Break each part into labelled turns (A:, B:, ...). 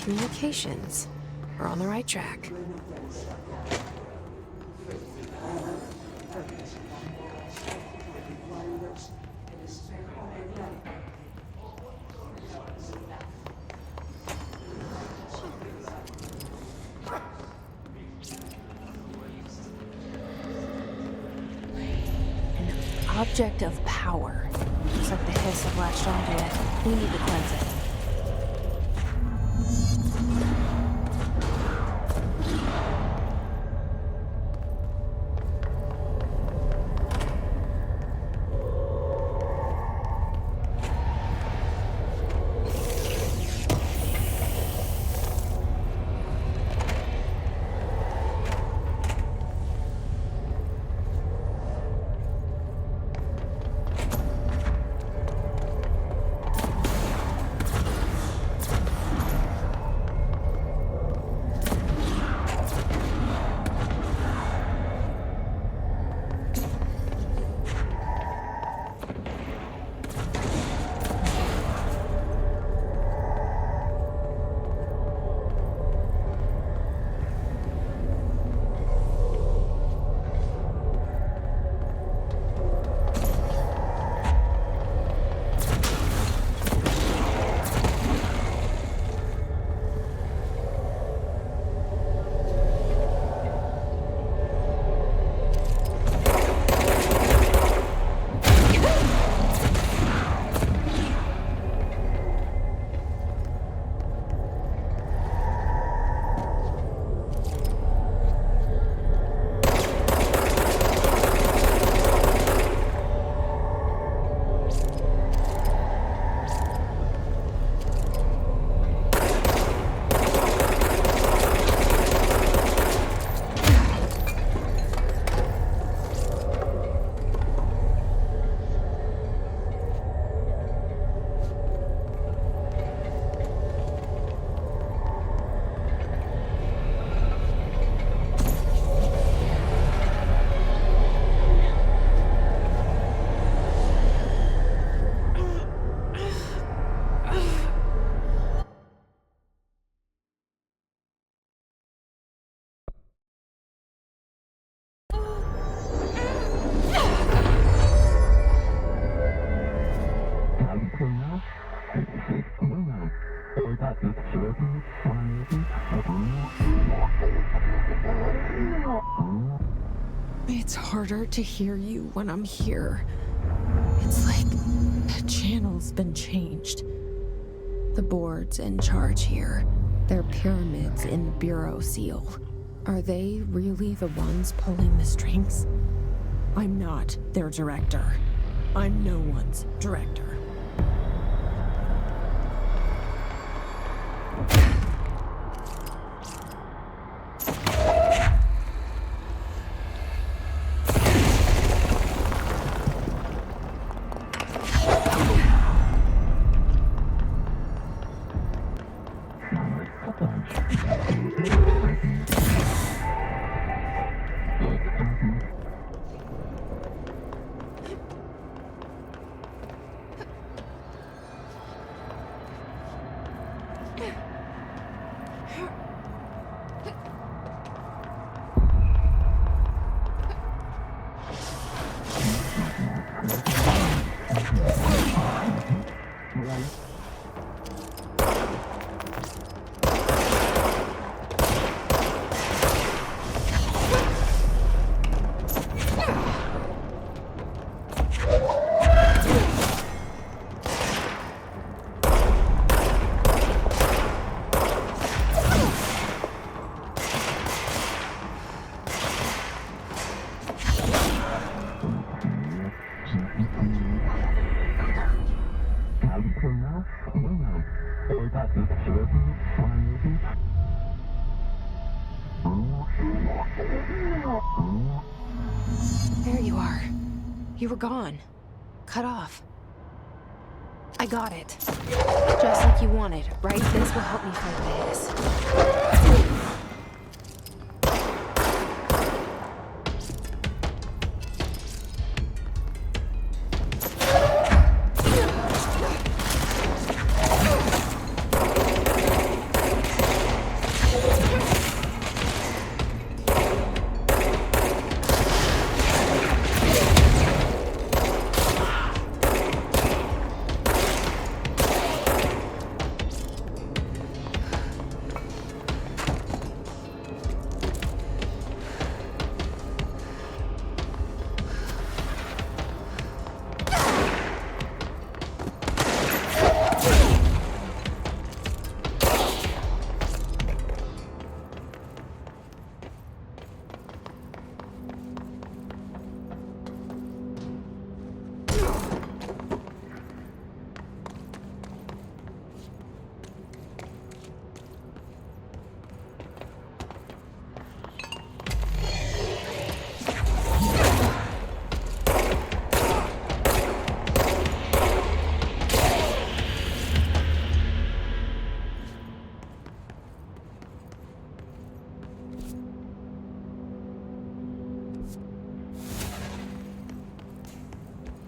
A: Communications. We're on the right track. An object of power. Looks like the hiss have latched onto it. We need to cleanse it. It's harder to hear you when I'm here. It's like the channel's been changed. The board's in charge here. They're pyramids in the Bureau seal. Are they really the ones pulling the strings? I'm not their director. I'm no one's director. There you are. You were gone. Cut off. I got it. Just like you wanted, right? This will help me fight the hiss.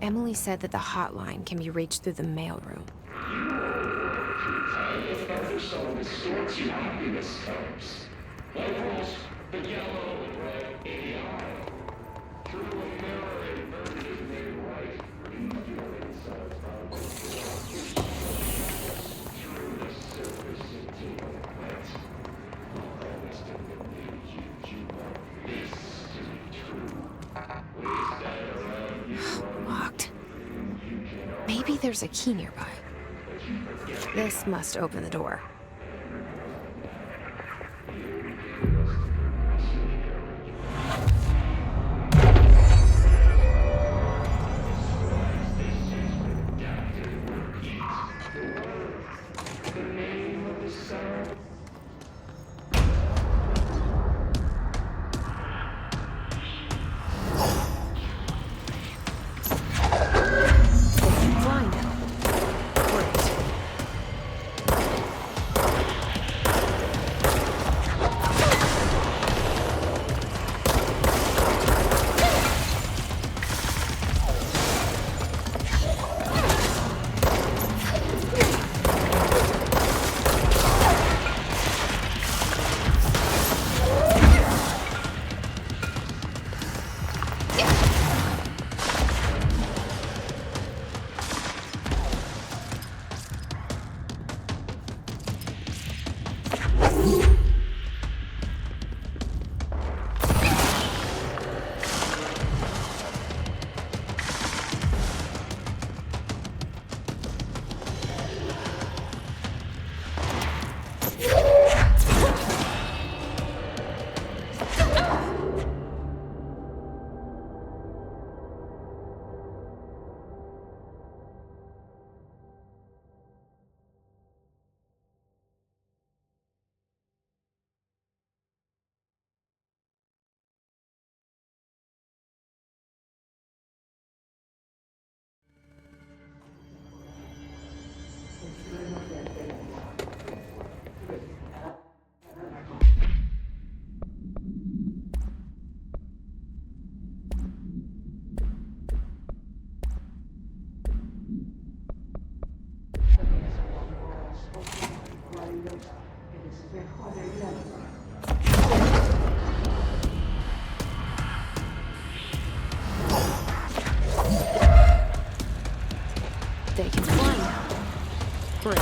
A: Emily said that the hotline can be reached through the mailroom.
B: So distorts your happiness comes. Levels, the yellow and red AI. Through a mirror inverted made right. Refueling self-confidence. Through the surface into the wet. Honest in the you want this to be true. We stand around you.
A: Locked. Maybe there's a key nearby. This must open the door. Fly now. Great. They can fly now. Great.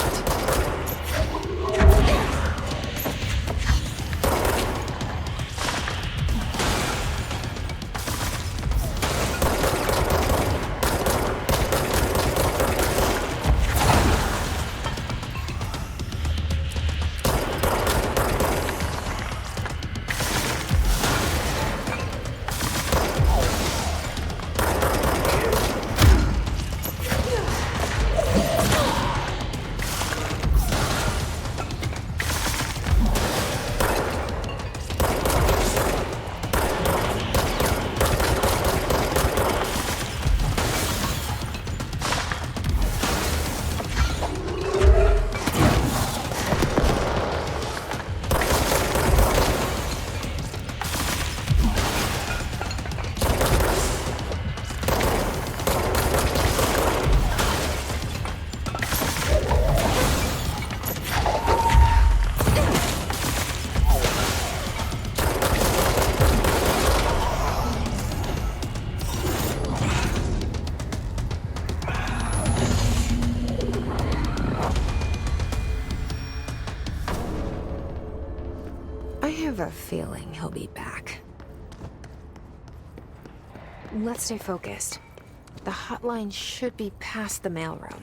A: I have a feeling he'll be back. Let's stay focused. The hotline should be past the mailroom.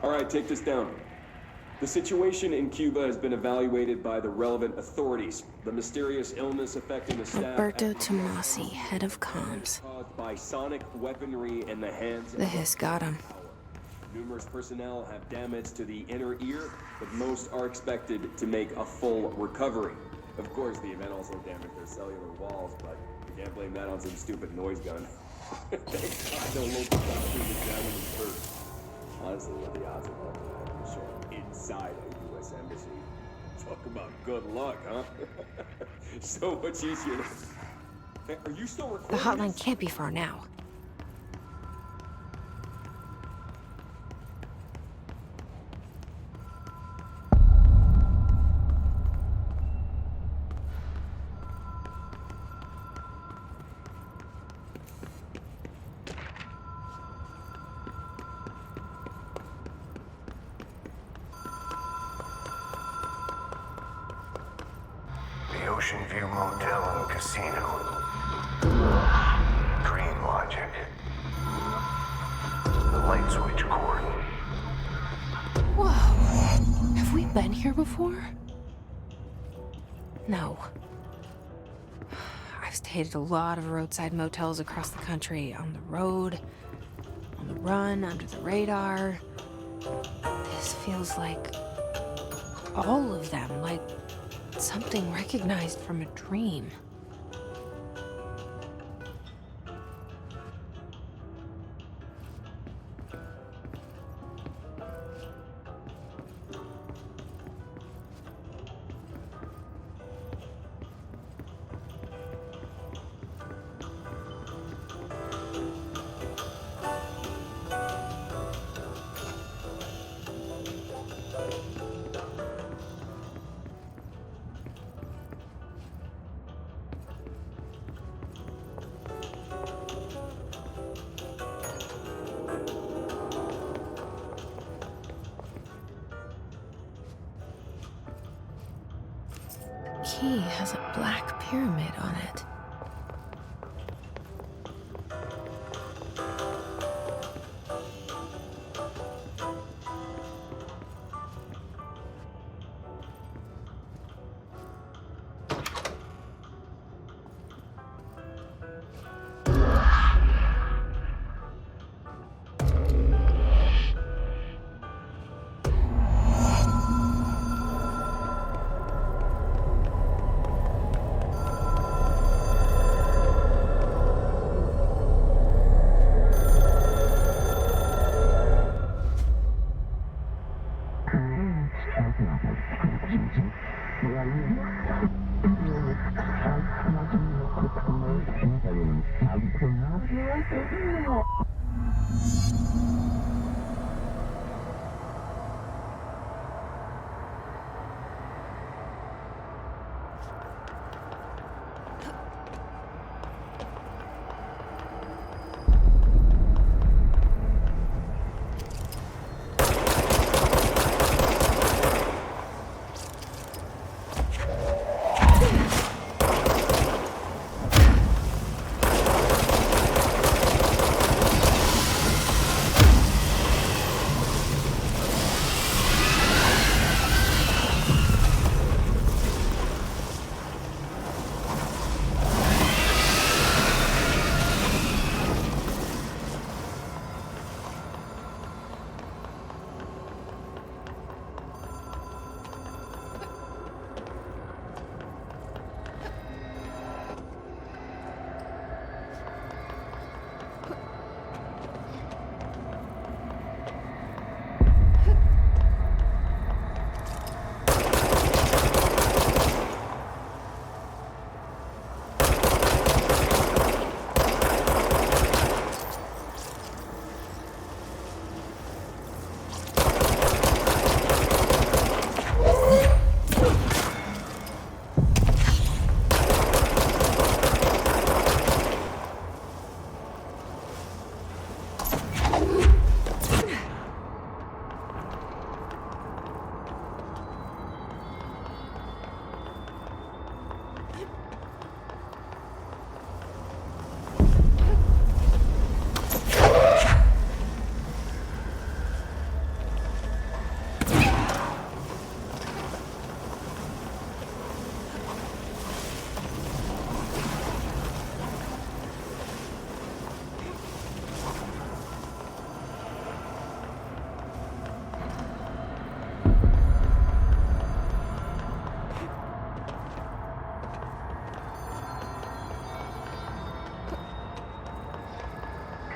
C: All right, take this down. The situation in Cuba has been evaluated by the relevant authorities. The mysterious illness affecting the staff...
A: Alberto Tomasi, head of comms.
C: ...caused by sonic weaponry in the hands of...
A: The hiss got him.
C: Numerous personnel have damage to the inner ear, but most are expected to make a full recovery. Of course, the event also damaged their cellular walls, but you can't blame that on some stupid noise gun. Thank God no local cops didn't examine them first. Honestly, what the odds of that show up inside a U.S. embassy? Talk about good luck, huh? So much easier. Hey, are you still recording?
A: The hotline
C: this?
A: can't be far now.
D: The Ocean View Motel and Casino. Dream Logic. The light switch cord.
A: Whoa. Have we been here before? No. I've stayed at a lot of roadside motels across the country, on the road, on the run, under the radar. This feels like all of them, like something recognized from a dream. Key has a black pyramid on it.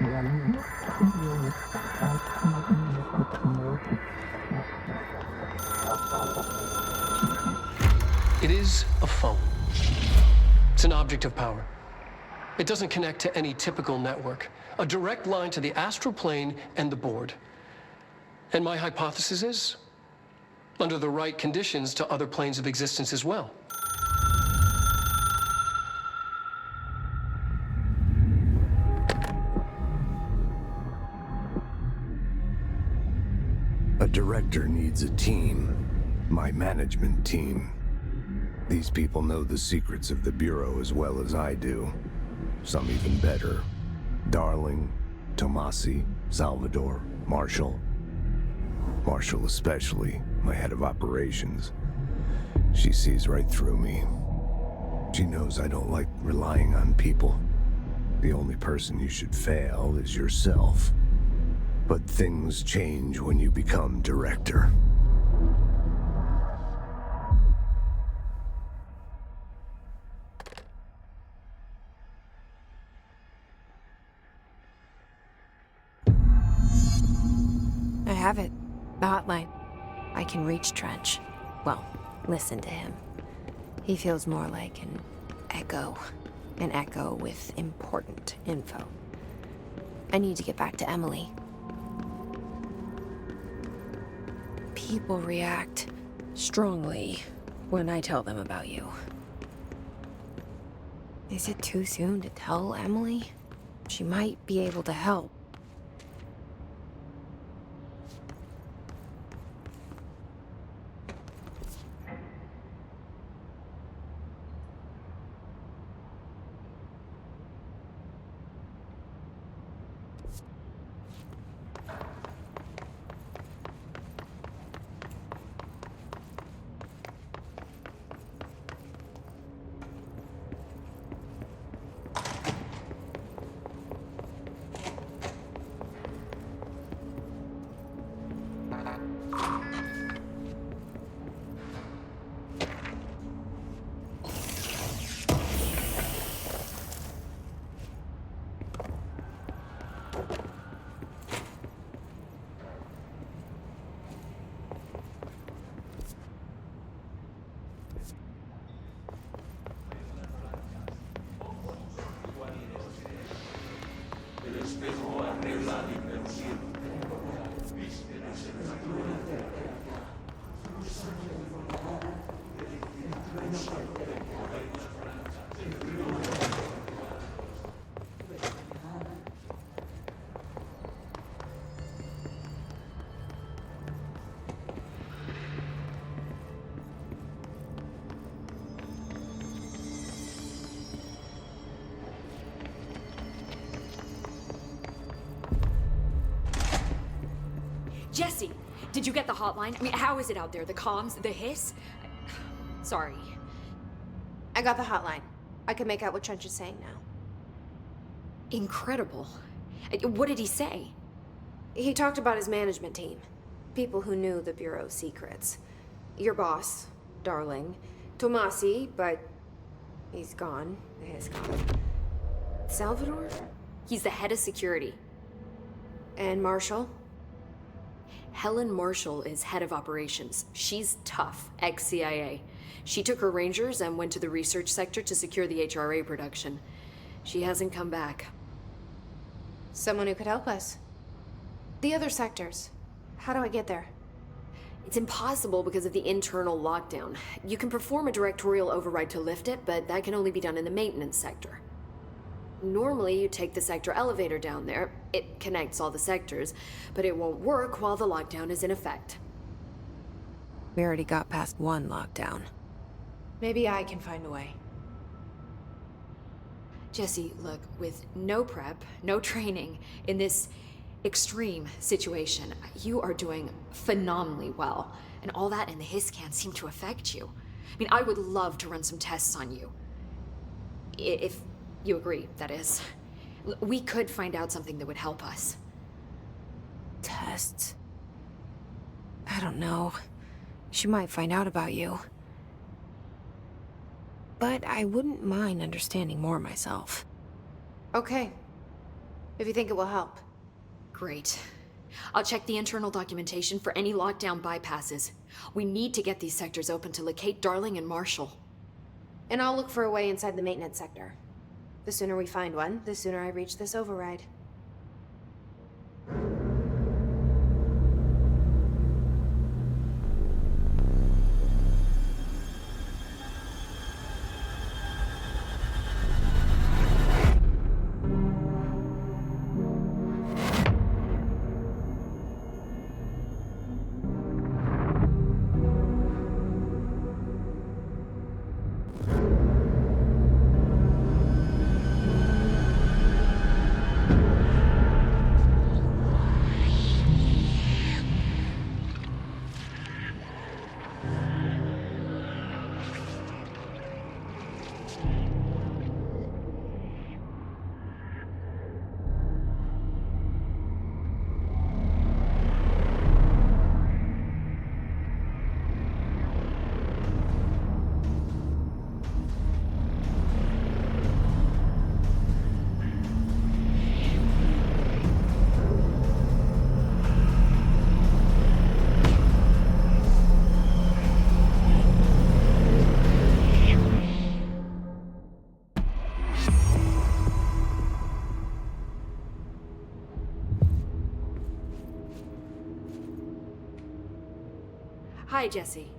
E: It is a phone. It's an object of power. It doesn't connect to any typical network. A direct line to the astral plane and the board. And my hypothesis is, under the right conditions, to other planes of existence as well.
D: A director needs a team. My management team. These people know the secrets of the Bureau as well as I do. Some even better. Darling, Tomasi, Salvador, Marshall. Marshall especially, my head of operations. She sees right through me. She knows I don't like relying on people. The only person you should fail is yourself. But things change when you become director.
A: I have it. The hotline. I can reach Trench. Well, listen to him. He feels more like an echo. An echo with important info. I need to get back to Emily. People react strongly when I tell them about you. Is it too soon to tell Emily? She might be able to help.
F: Jesse, did you get the hotline? I mean, how is it out there? The comms, the hiss? Sorry.
G: I got the hotline. I can make out what Trench is saying now.
F: Incredible. What did he say?
G: He talked about his management team. People who knew the Bureau's secrets. Your boss, Darling. Tomasi, but he's gone. He's gone. Salvador?
F: He's the head of security.
G: And Marshall?
F: Helen Marshall is head of operations. She's tough, ex-CIA. She took her Rangers and went to the research sector to secure the HRA production. She hasn't come back.
G: Someone who could help us. The other sectors. How do I get there?
F: It's impossible because of the internal lockdown. You can perform a directorial override to lift it, but that can only be done in the maintenance sector. Normally, you take the sector elevator down there. It connects all the sectors, but it won't work while the lockdown is in effect.
A: We already got past one lockdown.
G: Maybe I can find a way.
F: Jesse, look, with no prep, no training, in this extreme situation, you are doing phenomenally well. And all that and the hiss can't seem to affect you. I mean, I would love to run some tests on you. If you agree, that is. We could find out something that would help us.
A: Tests? I don't know. She might find out about you. But I wouldn't mind understanding more myself.
G: Okay. if you think it will help.
F: Great. I'll check the internal documentation for any lockdown bypasses. We need to get these sectors open to locate Darling and Marshall.
G: And I'll look for a way inside the maintenance sector. The sooner we find one, the sooner I reach this override.
F: Hi, Jesse.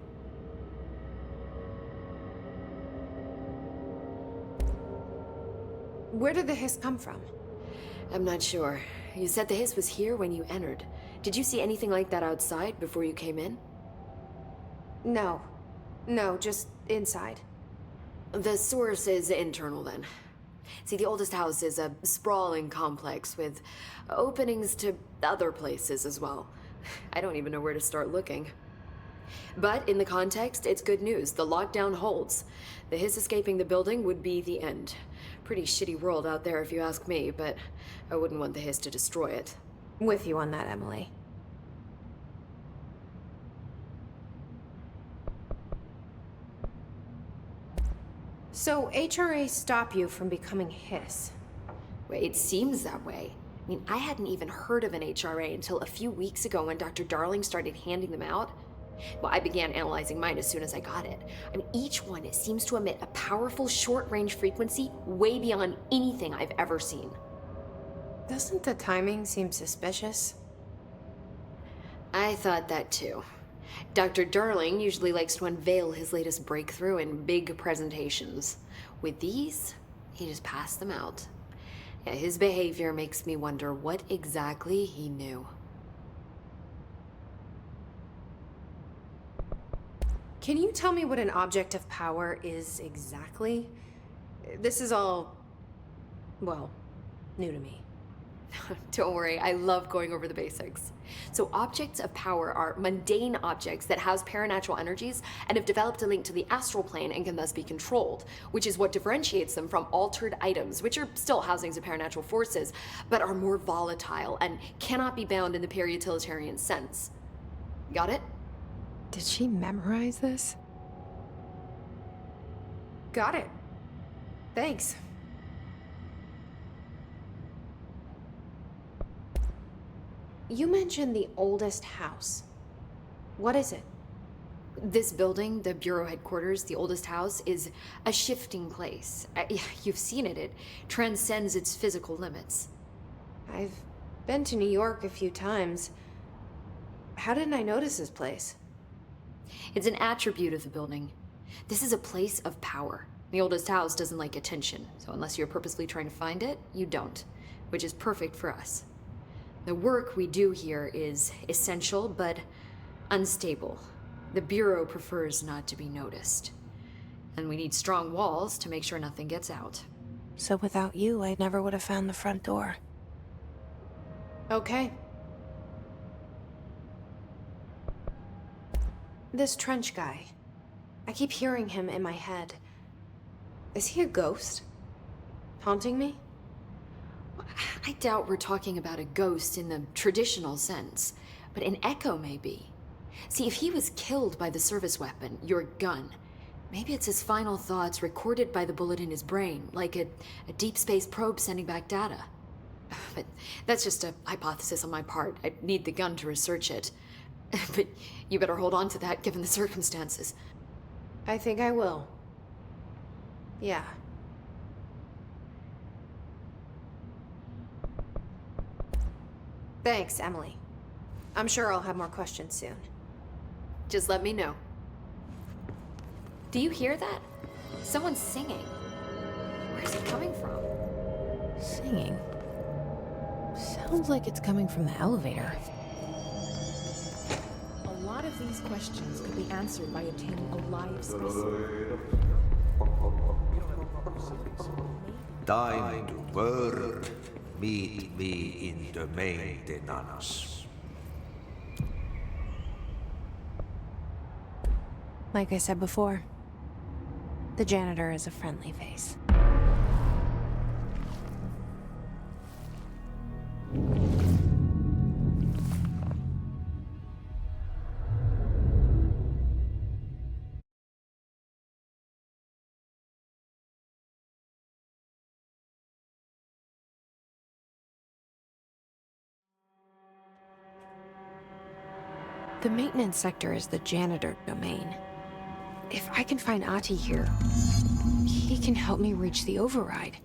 G: Where did the hiss come from?
F: I'm not sure. You said the hiss was here when you entered. Did you see anything like that outside before you came in?
G: No. No, just inside.
F: The source is internal, then. See, the oldest house is a sprawling complex with openings to other places as well. I don't even know where to start looking. But in the context, it's good news. The lockdown holds. The hiss escaping the building would be the end. Pretty shitty world out there if you ask me, but I wouldn't want the hiss to destroy it.
G: With you on that, Emily. So, HRA stop you from becoming hiss?
F: Well, it seems that way. I mean, I hadn't even heard of an HRA until a few weeks ago when Dr. Darling started handing them out. Well, I began analyzing mine as soon as I got it. I mean, each one seems to emit a powerful short-range frequency way beyond anything I've ever seen.
G: Doesn't the timing seem suspicious?
F: I thought that too. Dr. Darling usually likes to unveil his latest breakthrough in big presentations. With these, he just passed them out. Yeah, his behavior makes me wonder what exactly he knew.
G: Can you tell me what an object of power is exactly? This is all, well, new to me.
F: Don't worry, I love going over the basics. So objects of power are mundane objects that house paranatural energies and have developed a link to the astral plane and can thus be controlled, which is what differentiates them from altered items, which are still housings of paranatural forces, but are more volatile and cannot be bound in the peri-utilitarian sense. Got it?
A: Did she memorize this?
G: Got it. Thanks. You mentioned the oldest house. What is it?
F: This building, the Bureau headquarters, the oldest house, is a shifting place. You've seen it. It transcends its physical limits.
G: I've been to New York a few times. How didn't I notice this place?
F: It's an attribute of the building. This is a place of power. The oldest house doesn't like attention, so unless you're purposely trying to find it, you don't, which is perfect for us. The work we do here is essential, but unstable. The Bureau prefers not to be noticed. And we need strong walls to make sure nothing gets out.
G: So without you, I never would have found the front door. Okay. This Trench guy. I keep hearing him in my head. Is he a ghost? Haunting me?
F: I doubt we're talking about a ghost in the traditional sense, but an echo maybe. See, if he was killed by the service weapon, your gun, maybe it's his final thoughts recorded by the bullet in his brain, like a deep space probe sending back data. But that's just a hypothesis on my part. I need the gun to research it. But you better hold on to that given the circumstances.
G: I think I will. Yeah. Thanks, Emily. I'm sure I'll have more questions soon.
F: Just let me know. Do you hear that? Someone's singing. Where's it coming from?
A: Singing. Sounds like it's coming from the elevator.
H: A lot of these questions could be answered by obtaining a live specimen.
I: Time to burn. Meet me in the maintenance.
G: Like I said before, the janitor is a friendly face. The maintenance sector is the janitor domain. If I can find Ahti here, he can help me reach the override.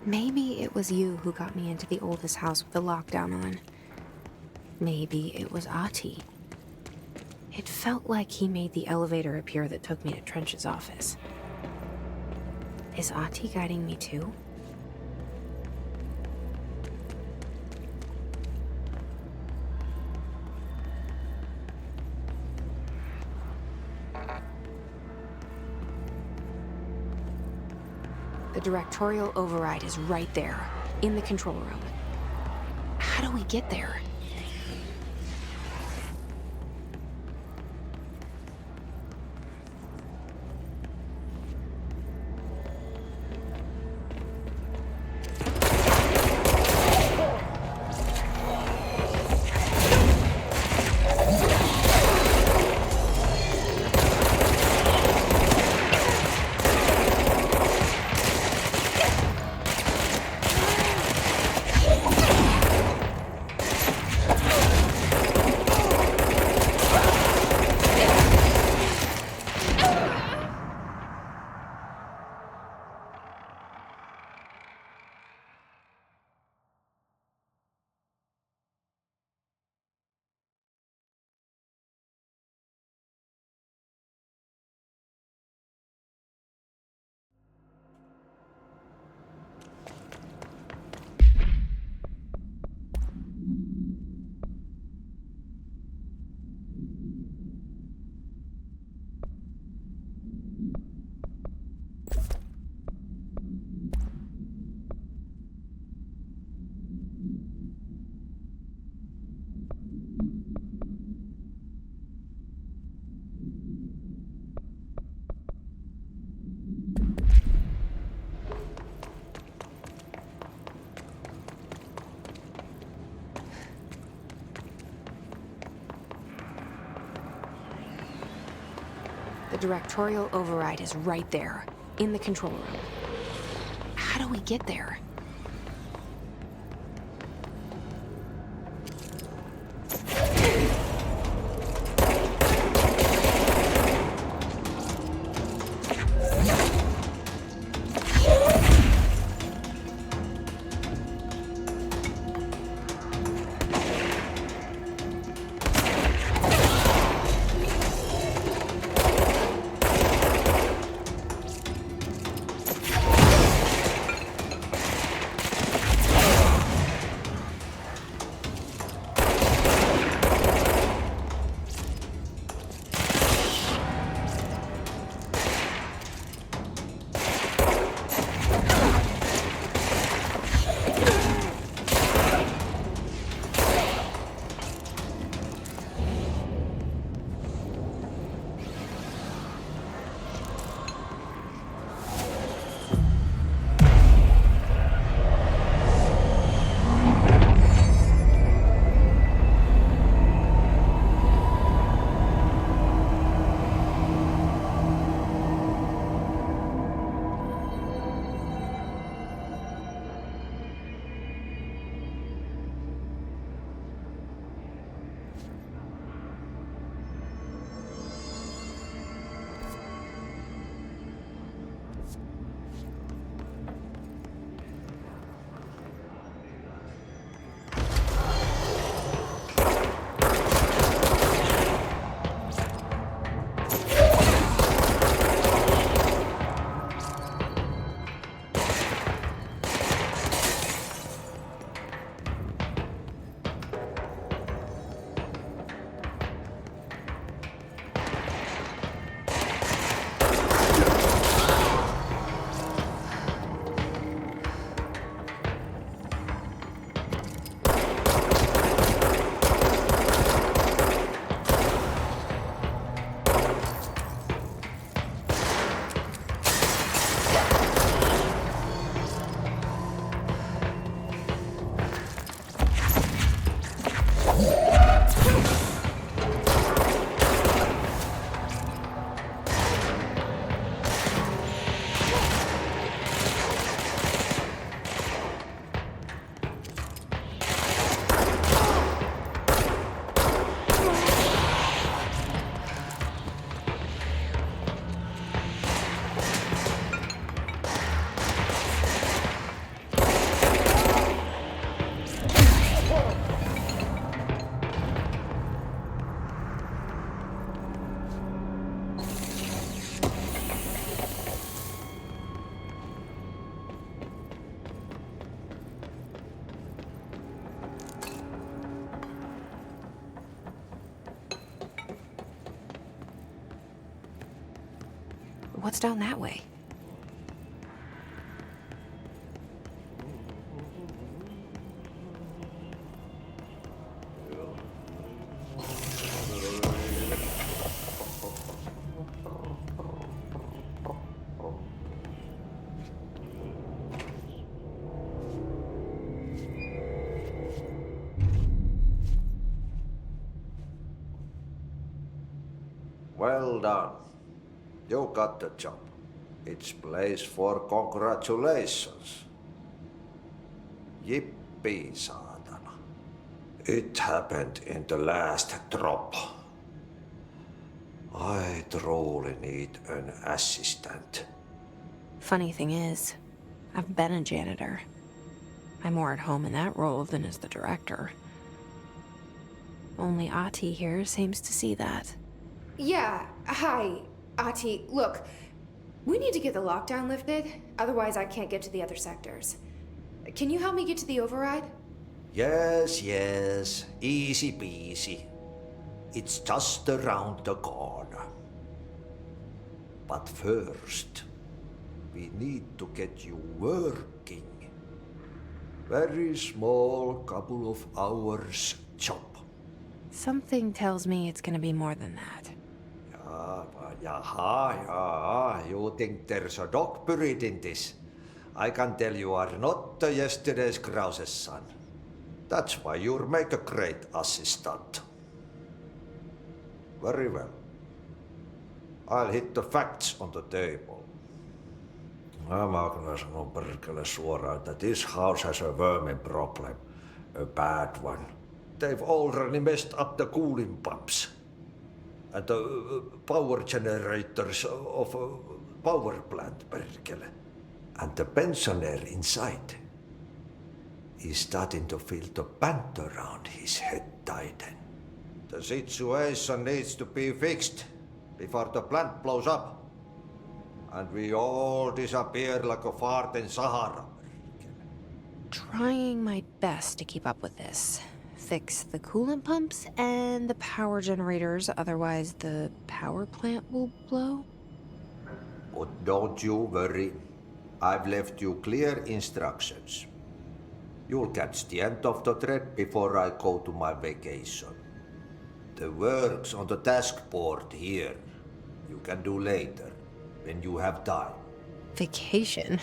G: Maybe it was you who got me into the oldest house with the lockdown on. Maybe it was Ahti. It felt like he made the elevator appear that took me to Trench's office. Is Ahti guiding me too? The directorial override is right there, in the control room. How do we get there? The directorial override is right there, in the control room. How do we get there? What's down that way?
I: Well done. You got the job. It's place for congratulations. Yippee, saatana. It happened in the last drop. I truly need an assistant.
G: Funny thing is, I've been a janitor. I'm more at home in that role than as the director. Only Ahti here seems to see that. Yeah, hi, Ahti. Look, we need to get the lockdown lifted, otherwise I can't get to the other sectors. Can you help me get to the override?
I: Yes, easy peasy. It's just around the corner. But first, we need to get you working. Very small, couple of hours job.
G: Something tells me it's gonna be more than that.
I: Yaha, you think there's a dog buried in this? I can tell you are not yesterday's Krause's son. That's why you'll make a great assistant. Very well. I'll hit the facts on the table. Mä kyllä sanon perkele suoraan, että this house has a vermin problem. A bad one. They've already messed up the cooling pumps. And the power generators of a power plant, perkele. And the pensioner inside is starting to feel the band around his head tighten. The situation needs to be fixed before the plant blows up. And we all disappear like a fart in Sahara.
G: Trying my best to keep up with this. Fix the coolant pumps and the power generators, otherwise the power plant will blow.
I: But don't you worry. I've left you clear instructions. You'll catch the end of the thread before I go to my vacation. The work's on the task board here. You can do later, when you have time.
G: Vacation?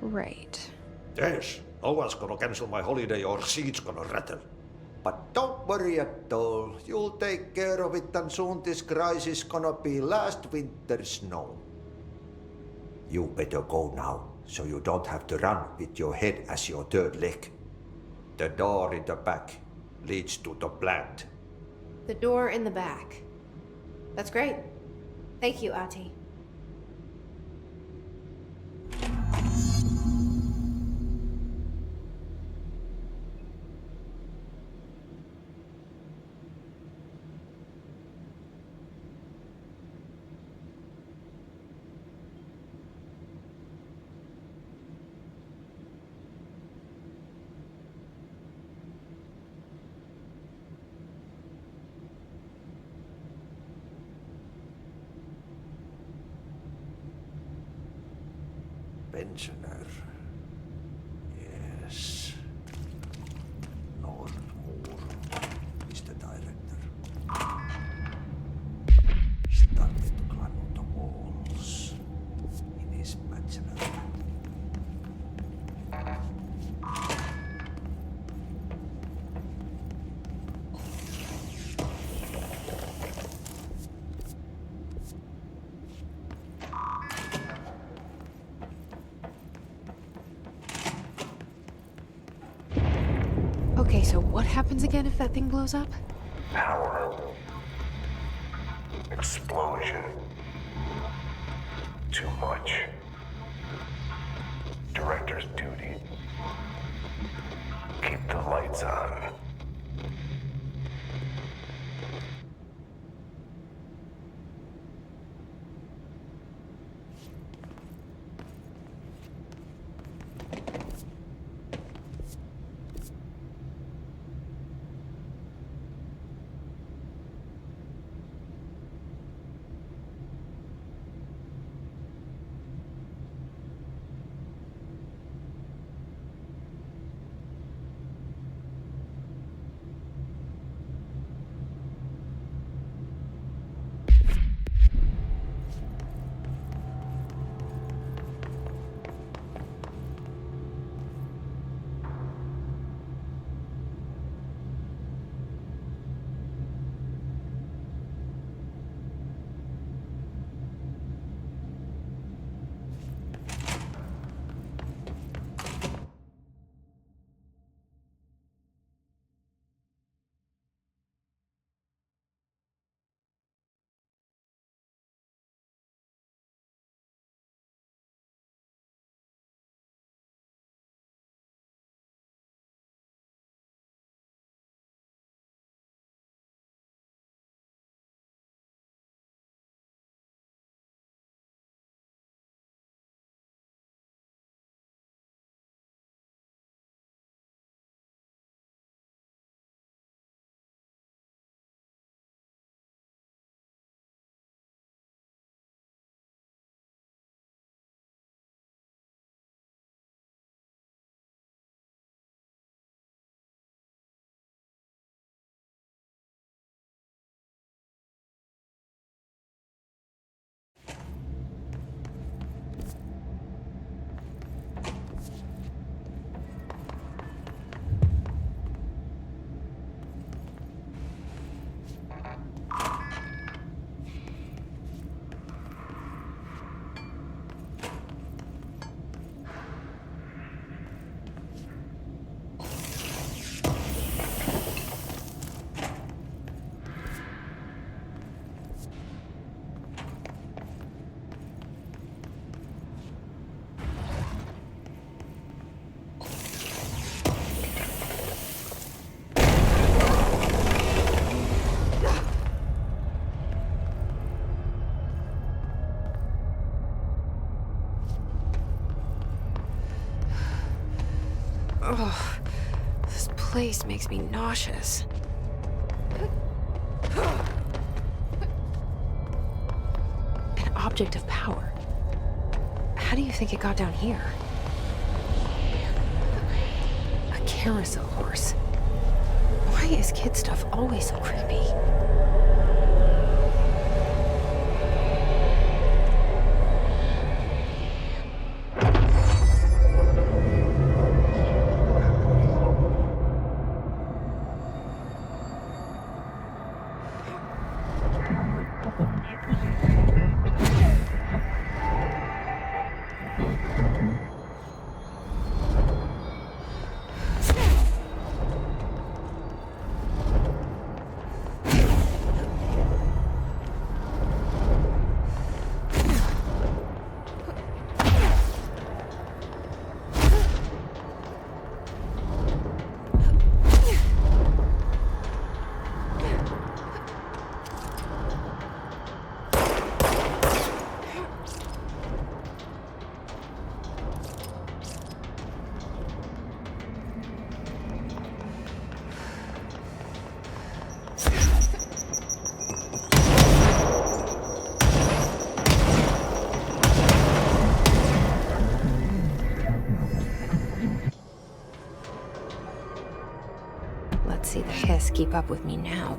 G: Right.
I: Yes, no one's gonna cancel my holiday or seat's gonna rattle. But don't worry at all. You'll take care of it and soon this crisis gonna be last winter's snow. You better go now, so you don't have to run with your head as your third leg. The door in the back leads to the plant.
G: The door in the back. That's great. Thank you, Ahti.
I: Pensioner. Yes. Northmoor is the director. Started to climb on the walls in his bachelor.
G: Okay, so what happens again if that thing blows up?
D: Power. Explosion. Too much. Director's duty. Keep the lights on.
G: place makes me nauseous. An object of power. How do you think it got down here? A carousel horse. Why is kid stuff always so creepy? Let's see the Hiss keep up with me now.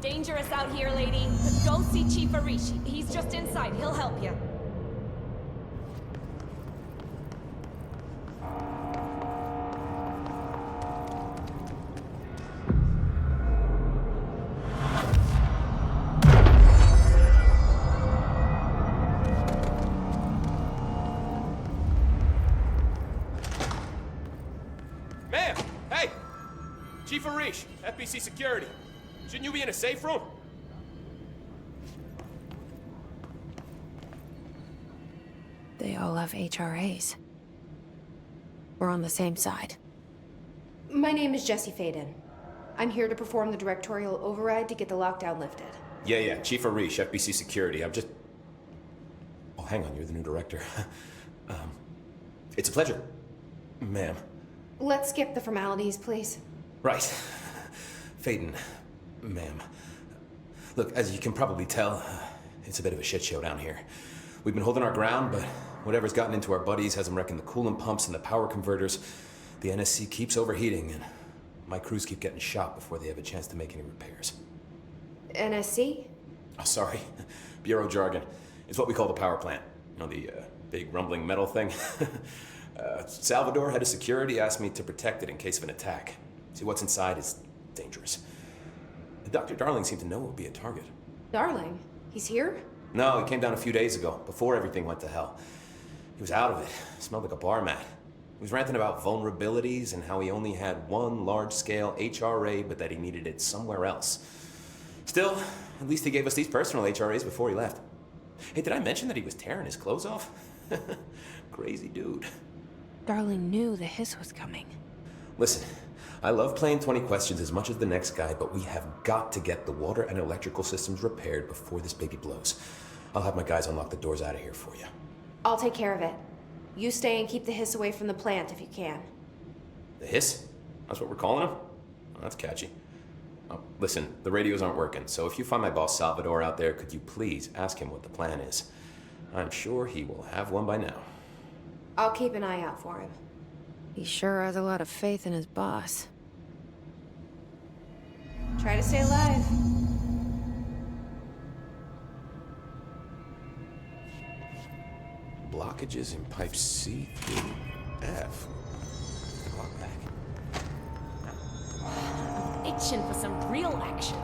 J: Dangerous out here, lady. Go see Chief Arish. He's just inside. He'll help you.
C: Ma'am! Hey! Chief Arish, FBC Security. Shouldn't you be in a safe room?
A: They all have HRAs. We're on the same side.
G: My name is Jesse Faden. I'm here to perform the directorial override to get the lockdown lifted.
C: Yeah, Chief Arish, FBC Security. I'm just... Oh, hang on, you're the new director. It's a pleasure, ma'am.
G: Let's skip the formalities, please.
C: Right. Faden, ma'am. Look, as you can probably tell, it's a bit of a shit show down here. We've been holding our ground, but whatever's gotten into our buddies has them wrecking the coolant pumps and the power converters. The NSC keeps overheating, and my crews keep getting shot before they have a chance to make any repairs.
G: NSC?
C: Oh, sorry. Bureau jargon. It's what we call the power plant. You know, the big rumbling metal thing? Salvador, head of security, asked me to protect it in case of an attack. See, what's inside is dangerous. Dr. Darling seemed to know it would be a target.
G: Darling? He's here?
C: No, he came down a few days ago, before everything went to hell. He was out of it. Smelled like a bar mat. He was ranting about vulnerabilities and how he only had one large-scale HRA, but that he needed it somewhere else. Still, at least he gave us these personal HRAs before he left. Hey, did I mention that he was tearing his clothes off? Crazy dude.
A: Darling knew the hiss was coming.
C: Listen, I love playing 20 questions as much as the next guy, but we have got to get the water and electrical systems repaired before this baby blows. I'll have my guys unlock the doors out of here for you.
G: I'll take care of it. You stay and keep the hiss away from the plant if you can.
C: The hiss? That's what we're calling him? Oh, that's catchy. Oh, listen, the radios aren't working, so if you find my boss Salvador out there, could you please ask him what the plan is? I'm sure he will have one by now.
G: I'll keep an eye out for him.
A: He sure has a lot of faith in his boss.
G: Try to stay alive.
C: Blockages in pipes C through F. Clock back.
J: Itching for some real action.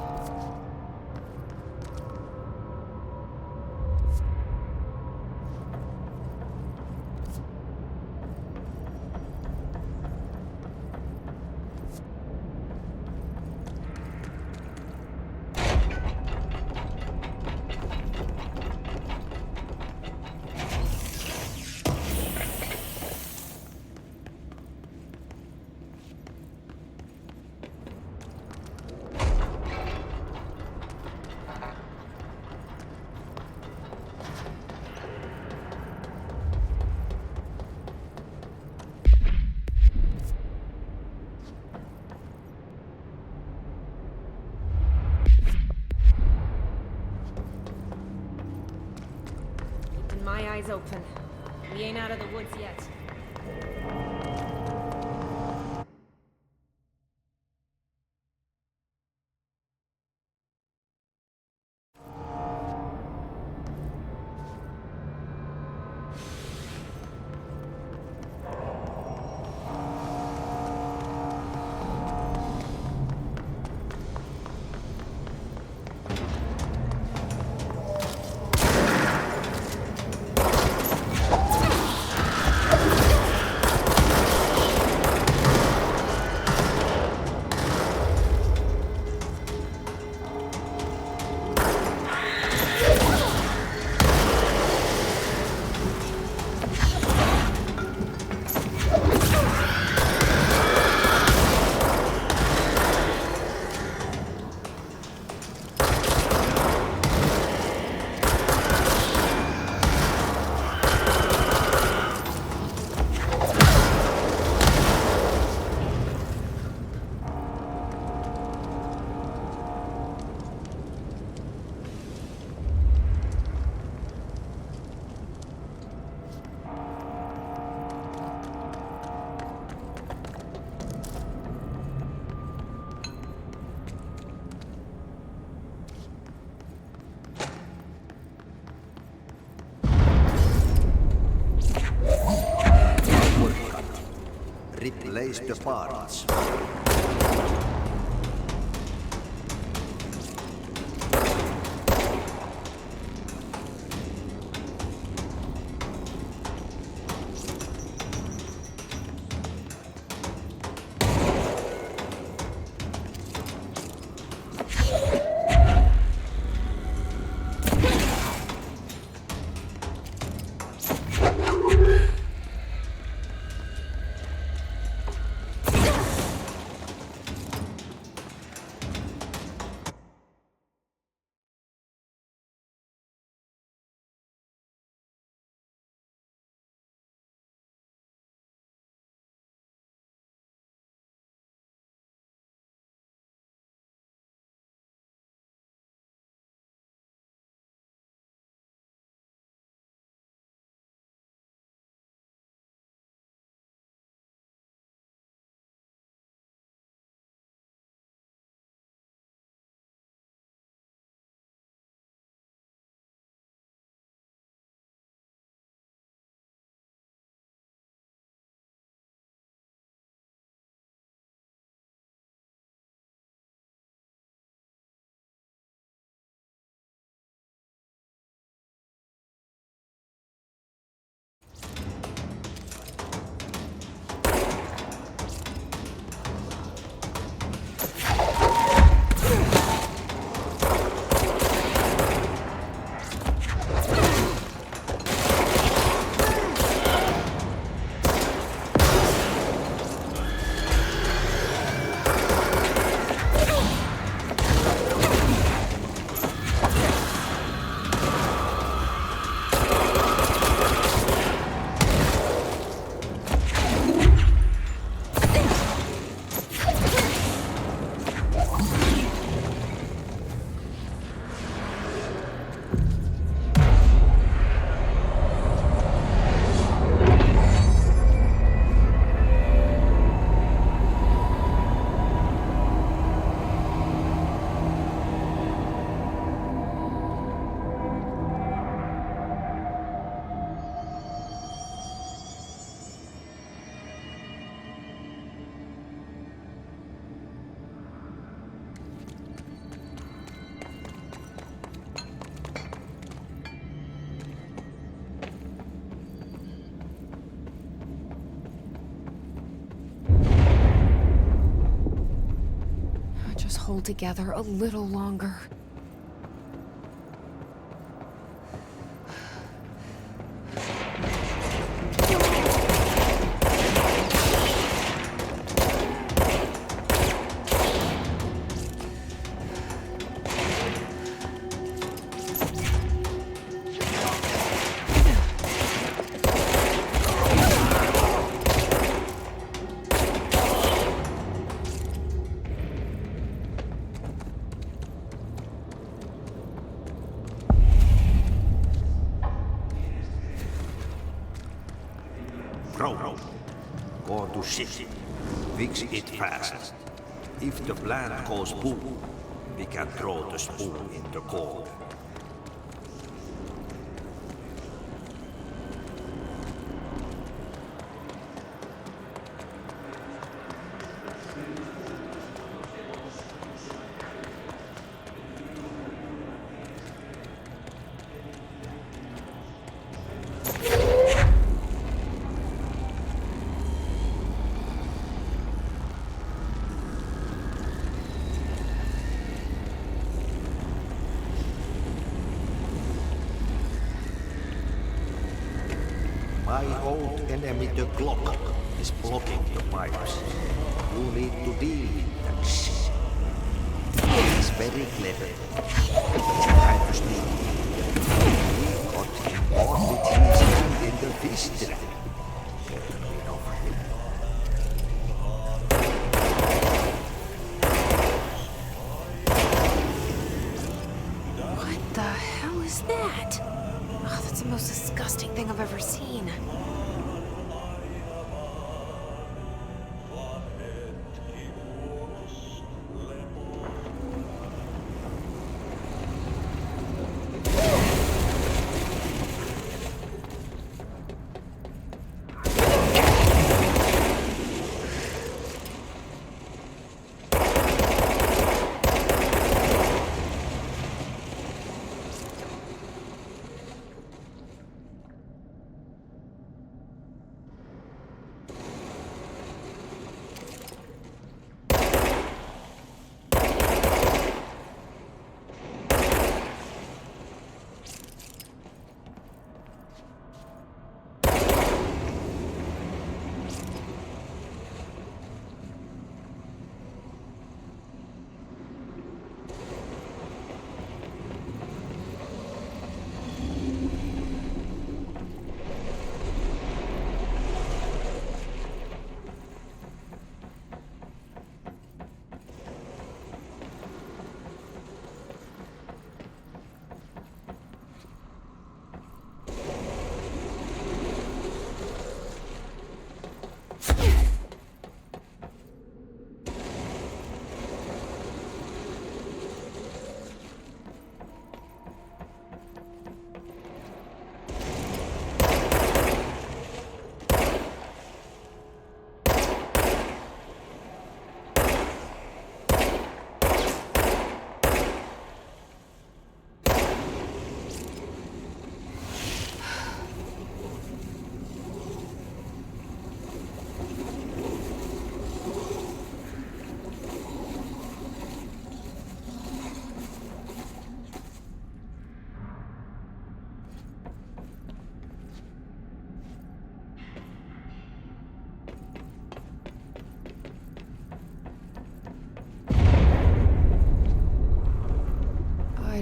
J: My eyes open. We ain't out of the woods yet.
I: replace the parts.
A: Just hold together a little longer.
I: Crow, go to ship. Fix it fast. If the plant goes boom, we can throw the spoon in the cold. My old enemy, the clock, is blocking the pipes. You need to deal with that shit. It's very clever. It's kind of sneaky. He got him on with his hand in the fish trap. Get rid of him.
A: What the hell is that? Oh, that's the most disgusting thing I've ever seen.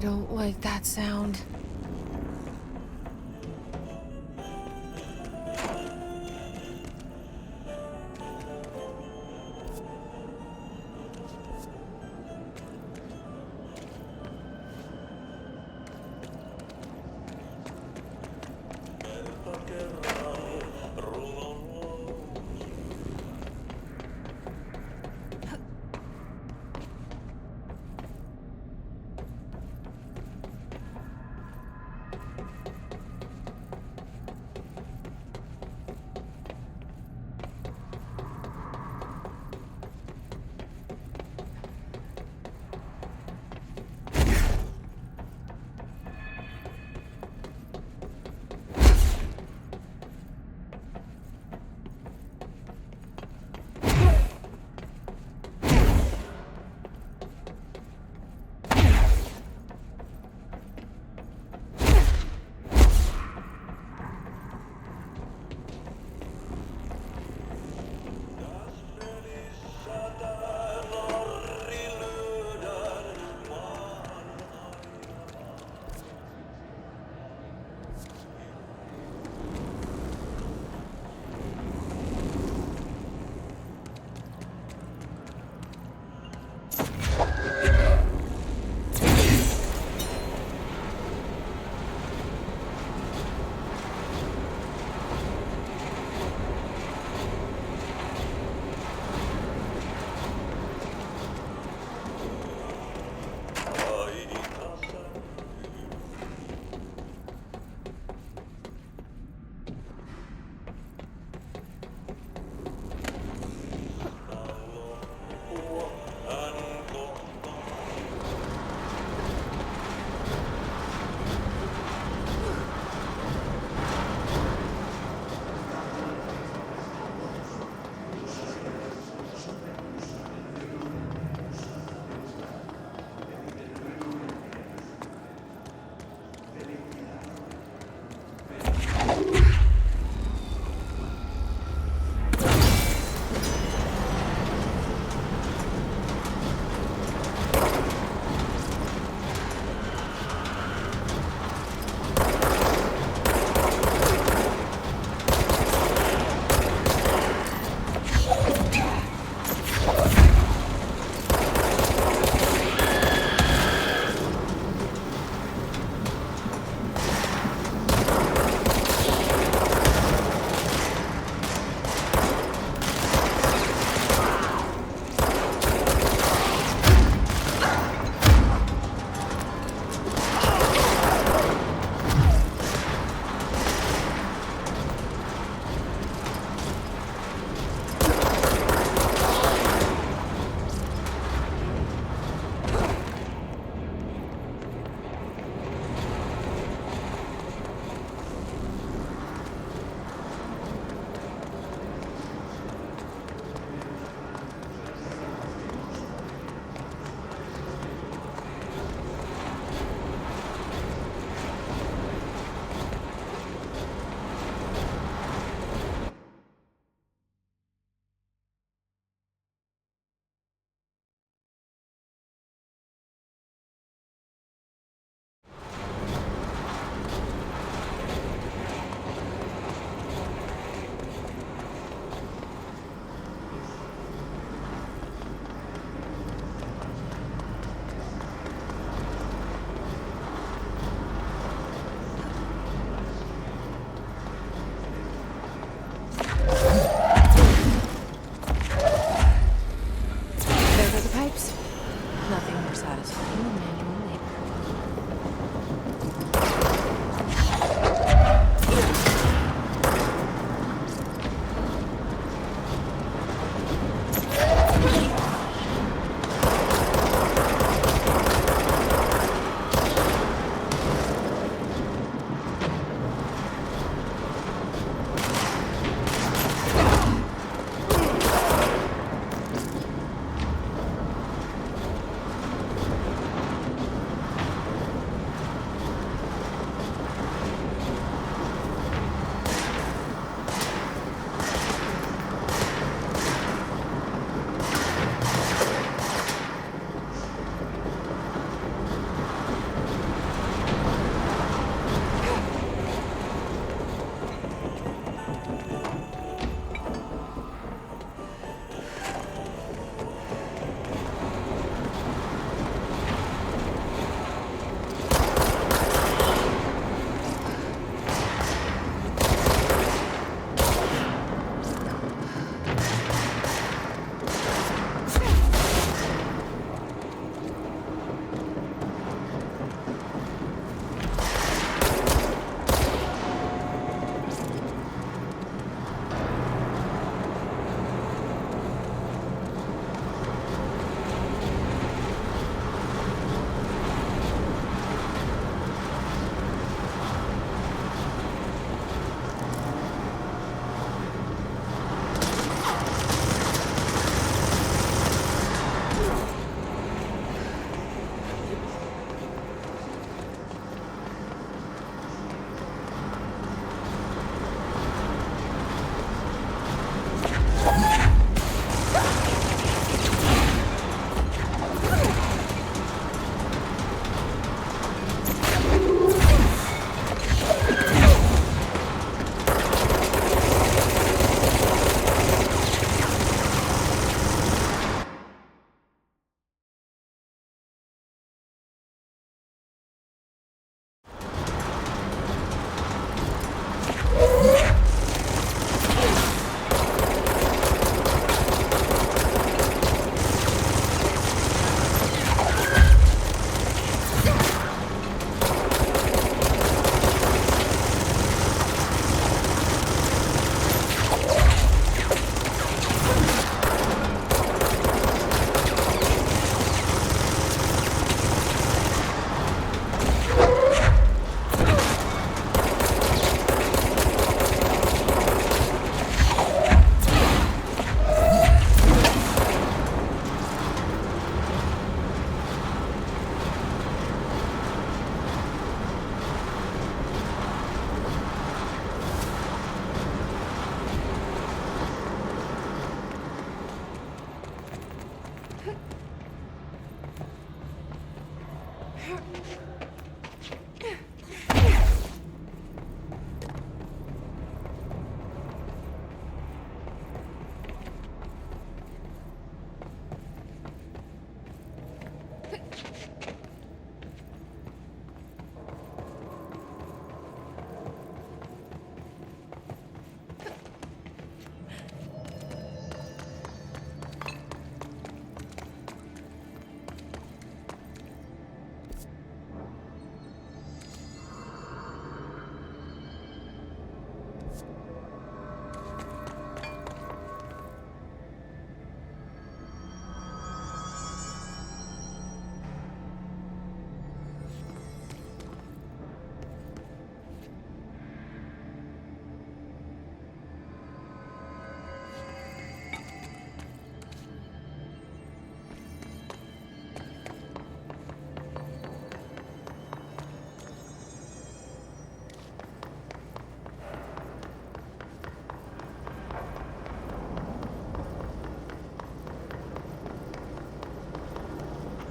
A: don't like that sound.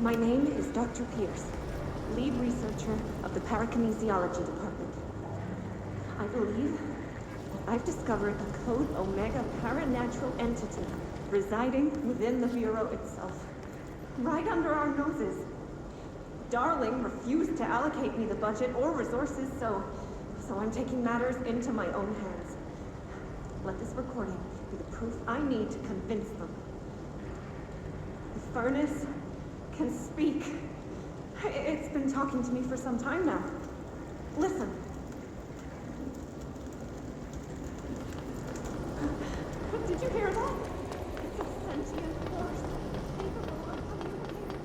K: My name is Dr. Pierce, lead researcher of the Parakinesiology Department. I believe that I've discovered a Code Omega paranatural entity residing within the Bureau itself, right under our noses. Darling refused to allocate me the budget or resources, so I'm taking matters into my own hands. Let this recording be the proof I need to convince them. The furnace can speak. It's been talking to me for some time now. Listen. Did you hear that? It's a sentient force capable of communicating.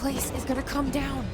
A: place is gonna come down.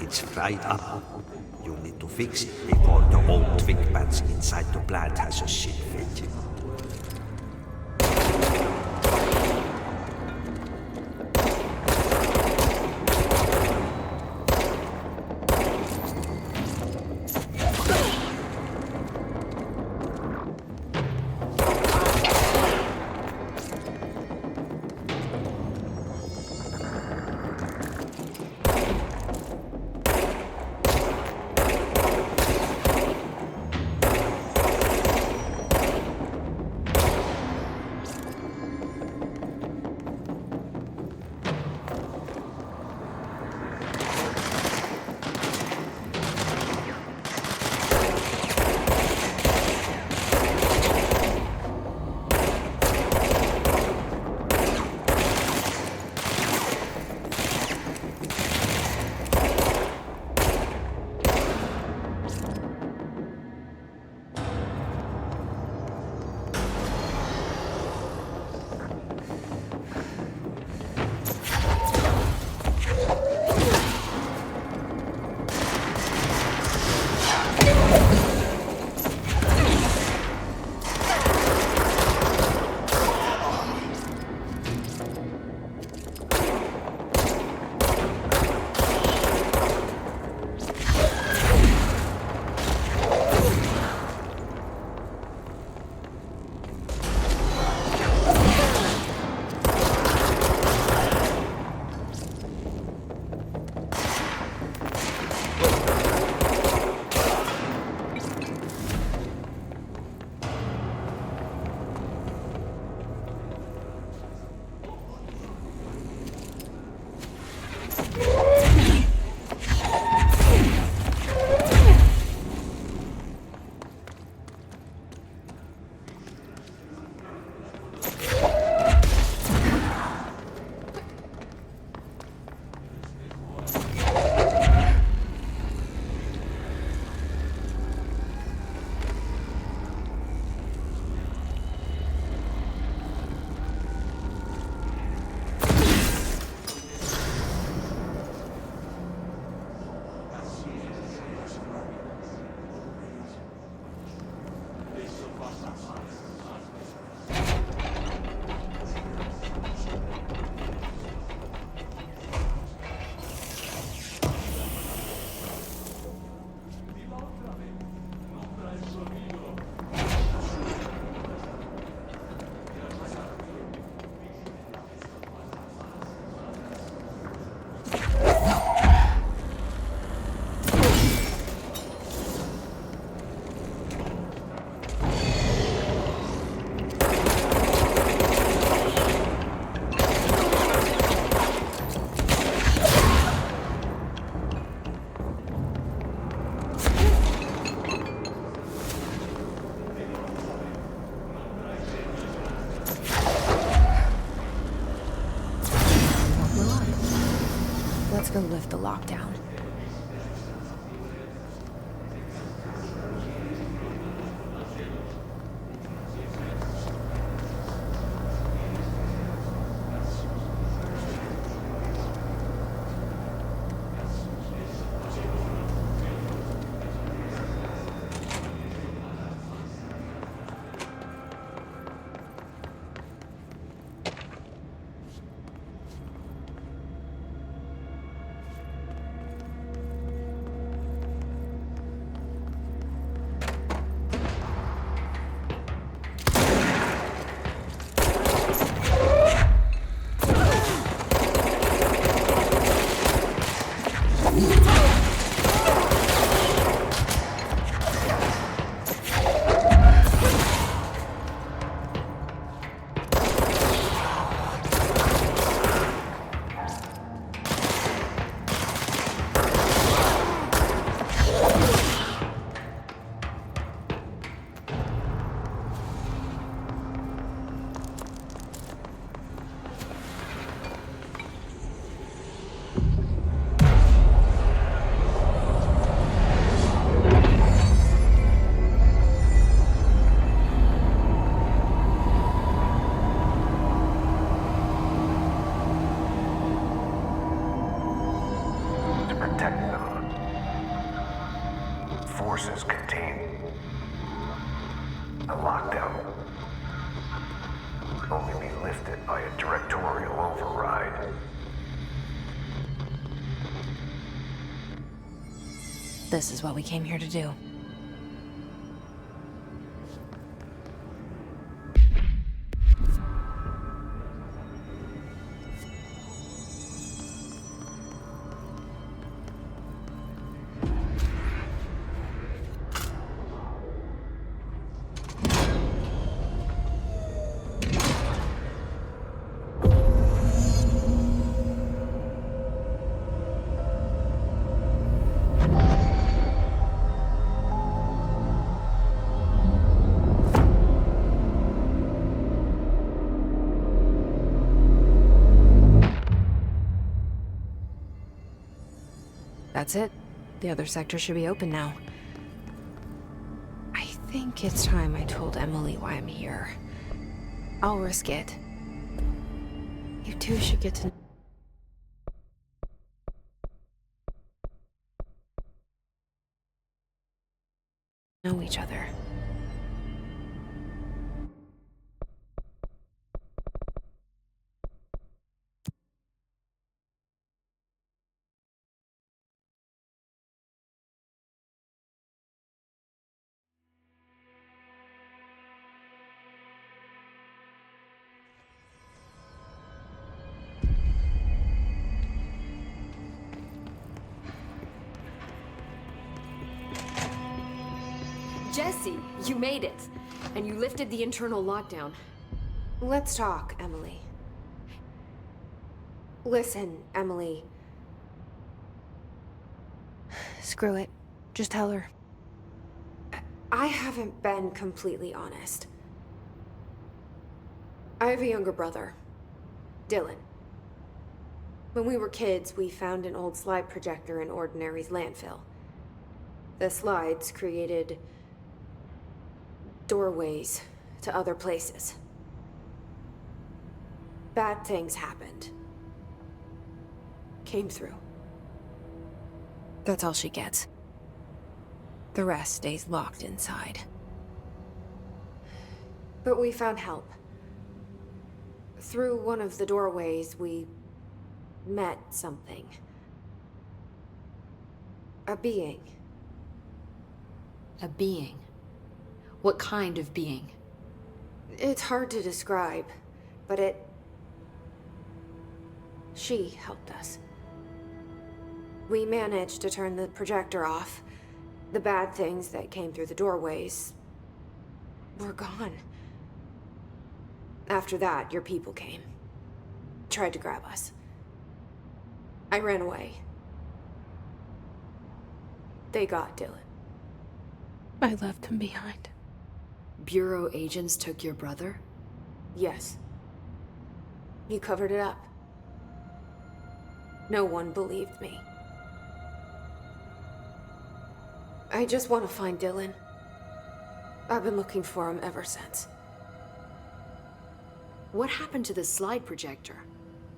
I: It's fried up. You need to fix it before the old twig bats inside the plant has a shit fit.
A: Let's go lift the lockdown.
D: Protect them. Forces contain a lockdown. Only be lifted by a directorial override.
G: This is what we came here to do. That's it. The other sector should be open now. I think it's time I told Emily why I'm here. I'll risk it. You two should get to know each other.
F: Jesse, you made it. And you lifted the internal lockdown.
G: Let's talk, Emily. Listen, Emily. Screw it. Just tell her. I haven't been completely honest. I have a younger brother, Dylan. When we were kids, we found an old slide projector in Ordinary's landfill. The slides created doorways to other places. Bad things happened. Came through. That's all she gets. The rest stays locked inside. But we found help. Through one of the doorways, we met something. A being.
F: A being? What kind of being?
G: It's hard to describe, but she helped us. We managed to turn the projector off. The bad things that came through the doorways were gone. After that, your people came. Tried to grab us. I ran away. They got Dylan. I left him behind.
F: Bureau agents took your brother?
G: Yes. You covered it up. No one believed me. I just want to find Dylan. I've been looking for him ever since.
F: What happened to the slide projector?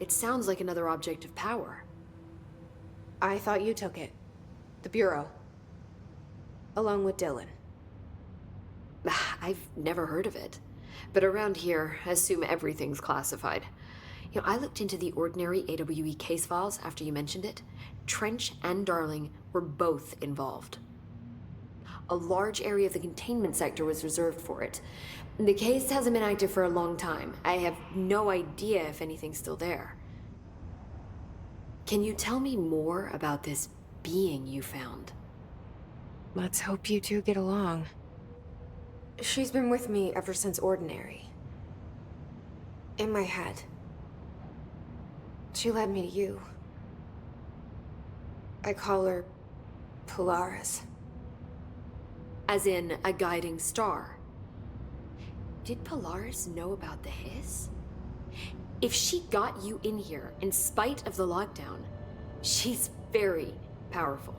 F: It sounds like another object of power.
G: I thought you took it. The Bureau. Along with Dylan.
F: I've never heard of it. But around here, I assume everything's classified. You know, I looked into the Ordinary AWE case files after you mentioned it. Trench and Darling were both involved. A large area of the containment sector was reserved for it. The case hasn't been active for a long time. I have no idea if anything's still there. Can you tell me more about this being you found.
G: Let's hope you two get along. She's been with me ever since Ordinary. In my head. She led me to you. I call her Polaris.
F: As in a guiding star. Did Polaris know about the hiss? If she got you in here in spite of the lockdown, she's very powerful.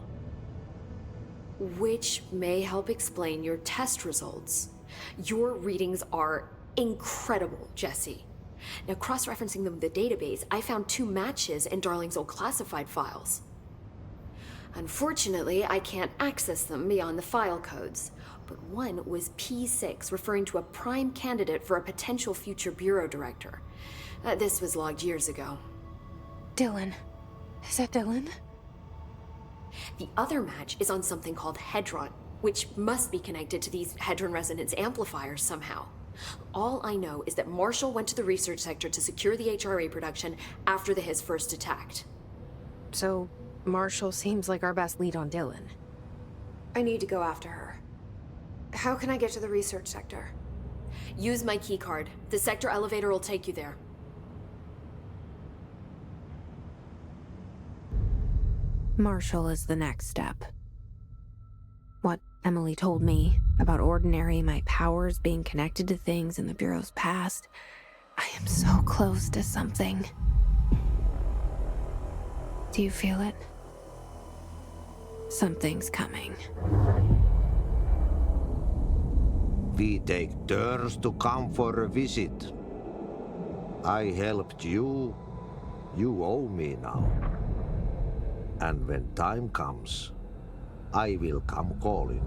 F: Which may help explain your test results. Your readings are incredible, Jesse. Now, cross-referencing them with the database, I found 2 matches in Darling's old classified files. Unfortunately, I can't access them beyond the file codes, but one was P6, referring to a prime candidate for a potential future bureau director. This was logged years ago.
G: Dylan. Is that Dylan?
F: The other match is on something called Hedron, which must be connected to these Hedron resonance amplifiers somehow. All I know is that Marshall went to the research sector to secure the HRA production after the Hiss first attacked.
G: So, Marshall seems like our best lead on Dylan. I need to go after her. How can I get to the research sector?
F: Use my keycard. The sector elevator will take you there.
G: Marshall is the next step. What Emily told me about Ordinary, my powers being connected to things in the Bureau's past. I am so close to something. Do you feel it? Something's coming.
I: We take turns to come for a visit. I helped you. You owe me now. And when time comes, I will come calling.